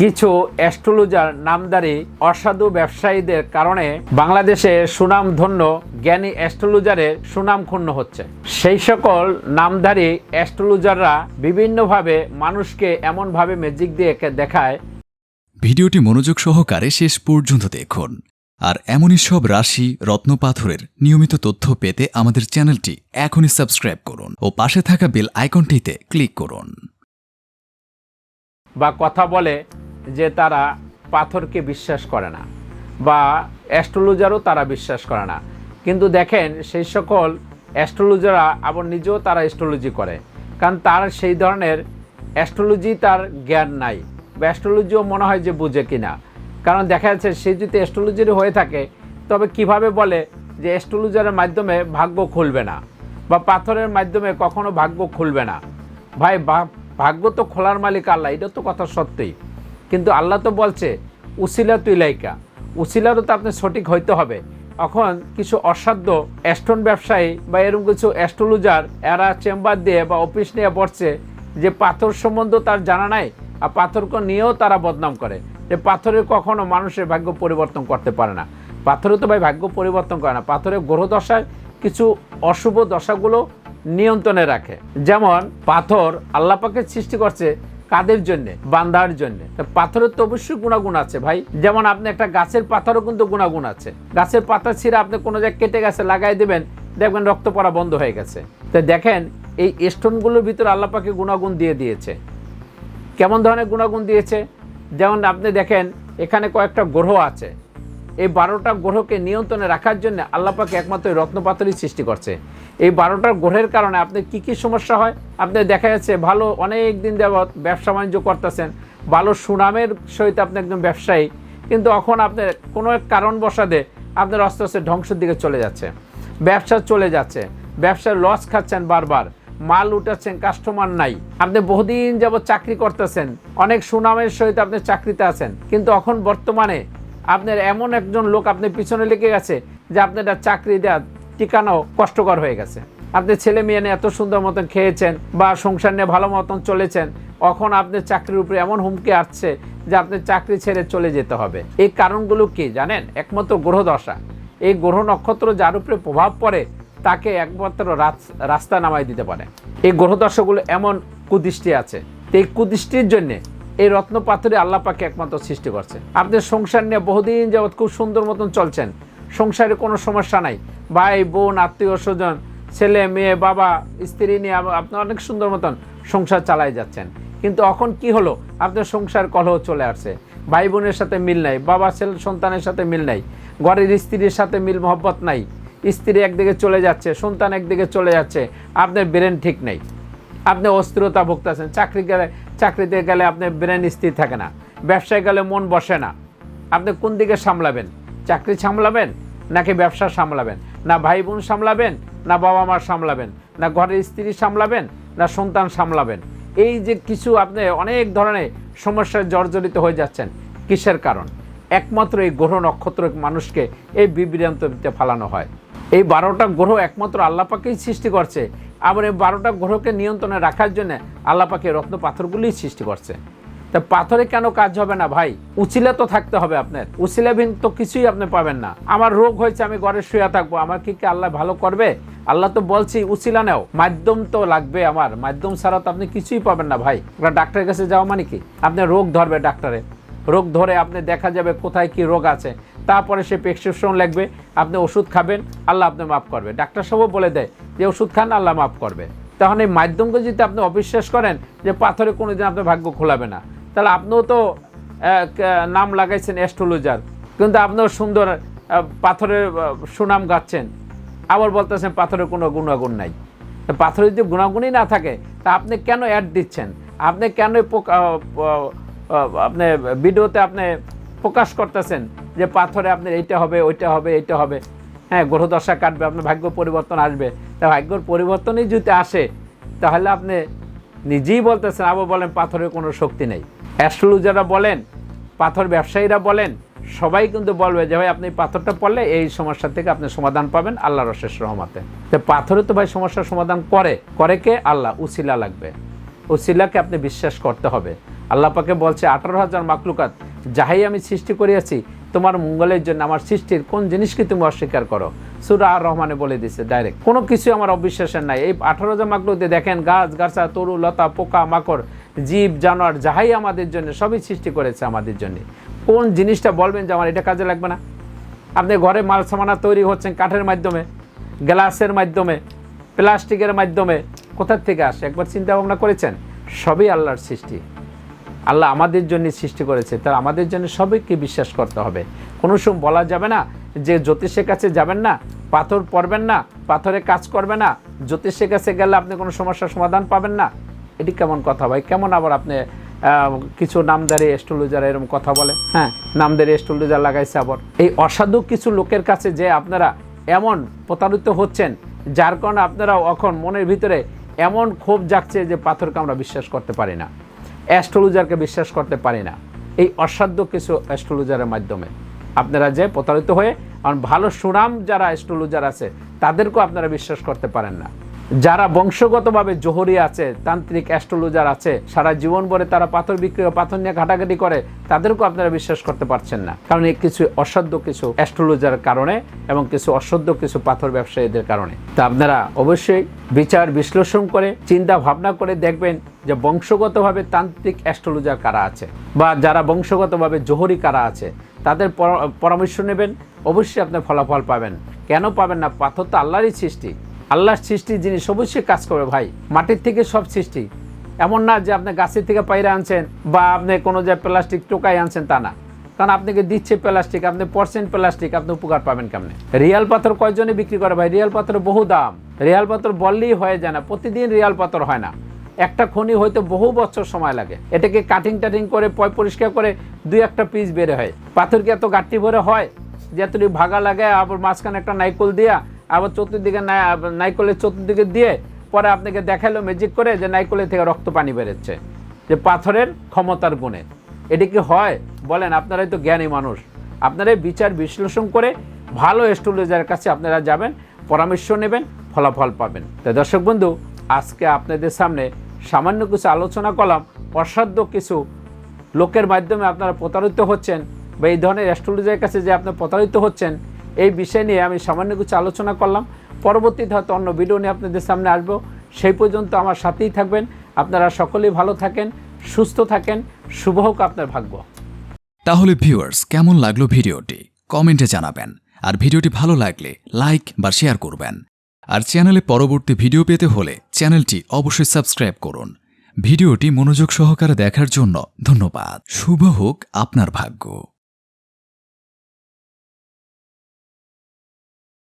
কিছু অ্যাস্ট্রোলজার নামধারী অসাধু ব্যবসায়ীদের কারণে বাংলাদেশে সুনামধন্য জ্ঞানী অ্যাস্ট্রোলজারের সুনাম ক্ষুণ্ণ হচ্ছে। সেই সকল নামধারী অ্যাস্ট্রোলজাররা বিভিন্নভাবে মানুষকে এমনভাবে ম্যাজিক দিয়ে দেখায়। ভিডিওটি মনোযোগ সহকারে শেষ পর্যন্ত দেখুন। আর এমনই সব রাশি রত্নপাথরের নিয়মিত তথ্য পেতে আমাদের চ্যানেলটি এখনই সাবস্ক্রাইব করুন ও পাশে থাকা বেল আইকনটিতে ক্লিক করুন। বা কথা বলে যে তারা পাথরকে বিশ্বাস করে না বা অ্যাস্ট্রোলজারও তারা বিশ্বাস করে না, কিন্তু দেখেন সেই সকল অ্যাস্ট্রোলজাররা আবার নিজেও তারা অ্যাস্ট্রোলজি করে, কারণ তার সেই ধরনের অ্যাস্ট্রোলজি তার জ্ঞান নাই বা অ্যাস্ট্রোলজিও মনে হয় যে বুঝে কিনা। কারণ দেখা যাচ্ছে সে যদি অ্যাস্ট্রোলজারই হয়ে থাকে তবে কিভাবে বলে যে অ্যাস্ট্রোলজারের মাধ্যমে ভাগ্য খুলবে না বা পাথরের মাধ্যমে কখনো ভাগ্য খুলবে না। ভাই ভাগ্য তো খোলার মালিক আল্লাহ, এটা তো কথা সত্যিই, কিন্তু আল্লাহ তো বলছে উসিলা তুই লাইকা, উসিলারও তো আপনি সঠিক হইতে হবে। এখন কিছু অসাধ্য অ্যাস্ট্রন ব্যবসায়ী বা এরকম কিছু অ্যাস্ট্রোলজার এরা চেম্বার দিয়ে বা অফিস নিয়ে বসছে যে পাথর সম্বন্ধে তার জানা নাই, আর পাথরকে নিয়েও তারা বদনাম করে যে পাথরের কখনো মানুষের ভাগ্য পরিবর্তন করতে পারে না। পাথরে তো ভাই ভাগ্য পরিবর্তন করে না, পাথরের গ্রহ দশায় কিছু অশুভ দশাগুলো নিয়ন্ত্রণে রাখে। যেমন পাথর আল্লাহ পাকে সৃষ্টি করছে কাদের জন্য? বান্দার জন্য। পাথরের তো অবশ্যই গুণাগুণ আছে ভাই। যেমন আপনি একটা গাছের পাতারও কিন্তু গুণাগুণ আছে। গাছের পাতা ছিঁড়ে আপনি কোনো জায়গায় কেটে গেছে লাগাই দেবেন, দেখবেন রক্ত পড়া বন্ধ হয়ে গেছে। তো দেখেন এই স্টোনগুলোর ভিতরে আল্লাহ পাকে গুণাগুণ দিয়ে দিয়েছে। কেমন ধরনের গুণাগুণ দিয়েছে? যেমন আপনি দেখেন এখানে কয়েকটা গ্রহ আছে, এই 12টা গ্রহকে নিয়ন্ত্রণে রাখার জন্য আল্লাহ পাক একমাত্র রত্নপাথরই সৃষ্টি করছে। এই 12টা গ্রহের কারণে আপনি কি কি সমস্যা হয় আপনি দেখা যাচ্ছে ভালো অনেক দিন যাবৎ ব্যবসা বাণিজ্য করতেছেন, ভালো সুনামের সহিত আপনি একদম ব্যবসায়ী, কিন্তু এখন আপনার কোনো এক কারণবশাতে আপনার আস্তে আস্তে ধ্বংসের দিকে চলে যাচ্ছে, ব্যবসা চলে যাচ্ছে, ব্যবসার লস খাচ্ছেন, বারবার মাল উঠাচ্ছেন, কাস্টমার নাই। আপনি বহুদিন যাবৎ চাকরি করতেছেন, অনেক সুনামের সহিত আপনি চাকরিতে আছেন, কিন্তু এখন বর্তমানে আপনার এমন একজন লোক আপনার পিছনে লেগে গেছে যে আপনার চাকরি দেওয়া টিকানো কষ্টকর হয়ে গেছে। আপনি ছেলে মেয়ে নিয়ে এত সুন্দর মতন খেয়েছেন বা সংসার নিয়ে ভালো মতন চলেছেন, এখন আপনার চাকরির উপরে এমন হুমকি আসছে যে আপনি চাকরি ছেড়ে চলে যেতে হবে। এই কারণগুলো কি জানেন? একমাত্র গ্রহ দশা। এই গ্রহ নক্ষত্র যার উপরে প্রভাব পড়ে তাকে একমাত্র রাস্তা নামাই দিতে পারে। এই গ্রহ দশাগুলো এমন কুদৃষ্টি আছে, এই কুদৃষ্টির জন্যে এই রত্ন পাথরে আল্লাহ পাকে একমাত্র সৃষ্টি করছে। আপনি সংসার নিয়ে বহুদিন যাবৎ খুব সুন্দর মতন চলছেন, সংসারে কোনো সমস্যা নাই, ভাই বোন আত্মীয় স্বজন ছেলে মেয়ে বাবা স্ত্রী নিয়ে আপনি অনেক সুন্দর মতন সংসার চালাই যাচ্ছেন, কিন্তু এখন কি হলো? আপনার সংসার কলহ চলে আসছে, ভাই বোনের সাথে মিল নাই, বাবা ছেলে সন্তানের সাথে মিল নাই, ঘরের স্ত্রীর সাথে মিল মহব্বত নাই, স্ত্রী একদিকে চলে যাচ্ছে, সন্তান একদিকে চলে যাচ্ছে, আপনার ব্রেন ঠিক নেই, আপনি অস্থিরতা ভুগতেছেন, চাকরিতে গেলে আপনার ব্রেন স্থির থাকে না, ব্যবসায় গেলে মন বসে না। আপনি কোন দিকে সামলাবেন? চাকরি সামলাবেন নাকি ব্যবসা সামলাবেন? না ভাই বোন সামলাবেন, না বাবা মা সামলাবেন, না ঘরের স্ত্রী সামলাবেন, না সন্তান সামলাবেন? এই যে কিছু আপনি অনেক ধরনের সমস্যায় জর্জরিত হয়ে যাচ্ছেন, কিসের কারণ? একমাত্র এই গ্রহ নক্ষত্র মানুষকে এই বিভ্রান্তিতে ফেলানো হয়। এই 12টা গ্রহ একমাত্র আল্লাহ পাকেই সৃষ্টি করছে, আবার এই 12টা গ্রহকে নিয়ন্ত্রণে রাখার জন্য আল্লাহ পাকে রত্ন পাথরগুলিই সৃষ্টি করছে। তা পাথরে কেন কাজ হবে না ভাই? উচিলা তো থাকতে হবে আপনার, উচিলাবিহীন তো কিছুই আপনি পাবেন না। আমার রোগ হয়েছে, আমি ঘরে শুয়ে থাকবো, আমার কি আল্লাহ ভালো করবে? আল্লাহ তো বলছি উচিলা নেও, মাধ্যম তো লাগবে, আমার মাধ্যম ছাড়া তো আপনি কিছুই পাবেন না ভাই। ডাক্তারের কাছে যাওয়া মানে কি? আপনার রোগ ধরবে ডাক্তারে, রোগ ধরে আপনি দেখা যাবে কোথায় কি রোগ আছে, তারপরে সে প্রেসক্রিপশন লিখবে, আপনি ওষুধ খাবেন, আল্লাহ আপনি মাফ করবে। ডাক্তার সবও বলে দেয় যে ওষুধ খান, আল্লাহ মাফ করবে। তখন এই মাধ্যমকে যদি আপনি অবিশ্বাস করেন যে পাথরে কোনোদিন আপনার ভাগ্য খোলাবে না, তাহলে আপনিও তো নাম লাগাইছেন অ্যাস্ট্রোলজার, কিন্তু আপনিও সুন্দর পাথরের সুনাম গাচ্ছেন, আবার বলতেছেন পাথরের কোনো গুণাগুণ নাই। পাথরের যদি গুণাগুণই না থাকে তা আপনি কেন অ্যাড দিচ্ছেন? আপনি কেন আপনি ভিডিওতে আপনি প্রকাশ করতেছেন যে পাথরে আপনার এইটা হবে, ওইটা হবে, এইটা হবে? হ্যাঁ, গ্রহদশা কাটবে, আপনার ভাগ্য পরিবর্তন আসবে। তা ভাগ্যর পরিবর্তনই যদি আসে তাহলে আপনি নিজেই বলতেছেন, আবার বলেন পাথরের কোনো শক্তি নেই। অ্যাস্ট্রোলজাররা বলেন, পাথর ব্যবসায়ীরা বলেন, সবাই কিন্তু বলবে যে ভাই আপনি পাথরটা পড়লে এই সমস্যা থেকে আপনি সমাধান পাবেন আল্লাহর অশেষ রহমতে। তো পাথরে তো ভাই সমস্যার সমাধান করে কে? আল্লাহ। উসিলা লাগবে, উসিলাকে আপনি বিশ্বাস করতে হবে। আল্লাহ পাকে বলছে 18,000 মাখলুকাত যাহাই আমি সৃষ্টি করিয়াছি তোমার মঙ্গলের জন্য, আমার সৃষ্টির কোন জিনিসকে তুমি অস্বীকার করো? সূরা আর রহমানে বলে দিছে ডাইরেক্ট, কোনো কিছু আমার অবিশ্বাসের নাই। এই 18,000 মাখলুকতে দেখেন গাছ গাছা, তরু লতা, পোকা মাকড়, জীব জানোয়ার যাহাই আমাদের জন্য সবই সৃষ্টি করেছে আমাদের জন্য। কোন জিনিসটা বলবেন যে আমার এটা কাজে লাগবে না? আপনি ঘরে মাল সামানা তৈরি হচ্ছেন কাঠের মাধ্যমে, গ্লাসের মাধ্যমে, প্লাস্টিকের মাধ্যমে, কোথার থেকে আসে একবার চিন্তা ভাবনা করেছেন? সবই আল্লাহর সৃষ্টি, আল্লাহ আমাদের জন্য সৃষ্টি করেছে। তার আমাদের জন্য সবাইকে বিশ্বাস করতে হবে। কোনো সময় বলা যাবে না যে জ্যোতিষের কাছে যাবেন না, পাথর পড়বেন না, পাথরে কাজ করবে না, জ্যোতিষের কাছে গেলে আপনি কোনো সমস্যার সমাধান পাবেন না। এটি কেমন কথা ভাই? কেমন আবার আপনি কিছু নামদারি অ্যাস্ট্রোলজার এরকম কথা বলে? হ্যাঁ, নামদারি অ্যাস্ট্রোলজার লাগাইছে আবার। এই অসাধু কিছু লোকের কাছে যে আপনারা এমন প্রতারিত হচ্ছেন, যার কারণে আপনারা এখন মনের ভিতরে এমন ক্ষোভ জাগছে যে পাথরকে আমরা বিশ্বাস করতে পারি না, অ্যাস্ট্রোলজারকে বিশ্বাস করতে পারি না। এই অসাধ্য কিছু অ্যাস্ট্রোলজারের মাধ্যমে আপনারা যে প্রতারিত হয়ে, কারণ ভালো সুনাম যারা অ্যাস্ট্রোলজার আছে তাদেরকেও আপনারা বিশ্বাস করতে পারেন না। যারা বংশগতভাবে জোহরি আছে, তান্ত্রিক অ্যাস্ট্রোলজার আছে, সারা জীবন ভরে তারা পাথর বিক্রি, পাথর নিয়ে ঘাটাঘাটি করে, তাদেরকেও আপনারা বিশ্বাস করতে পারছেন না। কারণ এই কিছু অসাধ্য কিছু অ্যাস্ট্রোলজারের কারণে এবং কিছু অসাধ্য কিছু পাথর ব্যবসায়ীদের কারণে। তা আপনারা অবশ্যই বিচার বিশ্লেষণ করে চিন্তা ভাবনা করে দেখবেন যে বংশগতভাবে তান্ত্রিক অ্যাস্ট্রোলজার কারা আছে বা যারা বংশগতভাবে জোহরি কারা আছে, তাদের পরামর্শ নেবেন। অবশ্যই আপনি ফলাফল পাবেন। কেন পাবেন না? পাথর তো আল্লাহরই সৃষ্টি, আল্লাহর সৃষ্টি জিনিস অবশ্যই কাজ করবে ভাই। মাটির থেকে সব সৃষ্টি, এমন না যে আপনি গাছের থেকে পায়রা আনছেন বা আপনি কোনো যে প্লাস্টিক টোকাই আনছেন, তা না। কারণ আপনাকে দিচ্ছে প্লাস্টিক, আপনি % প্লাস্টিক, আপনি উপকার পাবেন কেমনে? রিয়াল পাথর কয়জনে বিক্রি করে ভাই? রিয়াল পাথরের বহু দাম। রিয়াল পাথর বললেই হয়ে যায় না, প্রতিদিন রিয়াল পাথর হয় না। একটা খনি হয়তো বহু বছর সময় লাগে। এটাকে কাটিং টাটিং করে পরিষ্কার করে 2-1টা পিস বের হয়। পাথর কি এত গাঁটটি ভরে হয় যে এতটি ভাগা লাগে, আবার মাঝখানে একটা নাইকল দিয়া, আবার চতুর্দিকে নাইকলের চতুর্দিকে দিয়ে পরে আপনাকে দেখালো ম্যাজিক করে যে নাইকলের থেকে রক্ত পানি বেরোচ্ছে, যে পাথরের ক্ষমতার গুণে। এটি কি হয় বলেন? আপনারাই তো জ্ঞানী মানুষ, আপনারাই বিচার বিশ্লেষণ করে ভালো অ্যাস্ট্রোলজারের কাছে আপনারা যাবেন, পরামর্শ নেবেন, ফলাফল পাবেন। তাই দর্শক বন্ধু, আজকে আপনাদের সামনে সামান্য কিছু আলোচনা করলাম। অসাধ্য কিছু লোকের মাধ্যমে আপনারা প্রতারিত হচ্ছেন বা এই ধরনের অ্যাস্ট্রোলজারের কাছে যে আপনারা প্রতারিত হচ্ছেন, এই বিষয় নিয়ে আমি সামান্য কিছু আলোচনা করলাম। পরবর্তীতে হয়তো অন্য ভিডিও নিয়ে আপনাদের সামনে আসবো। সেই পর্যন্ত আমার সাথেই থাকবেন। আপনারা সকলেই ভালো থাকেন, সুস্থ থাকেন, শুভ হোক আপনার ভাগ্য। তাহলে ভিউয়ার্স, কেমন লাগলো ভিডিওটি কমেন্টে জানাবেন। আর ভিডিওটি ভালো লাগলে লাইক বা শেয়ার করবেন। আর চ্যানেলে পরবর্তী ভিডিও পেতে হলে চ্যানেলটি অবশ্যই সাবস্ক্রাইব করুন। ভিডিওটি মনোযোগ সহকারে দেখার জন্য ধন্যবাদ। শুভ হোক আপনার ভাগ্য।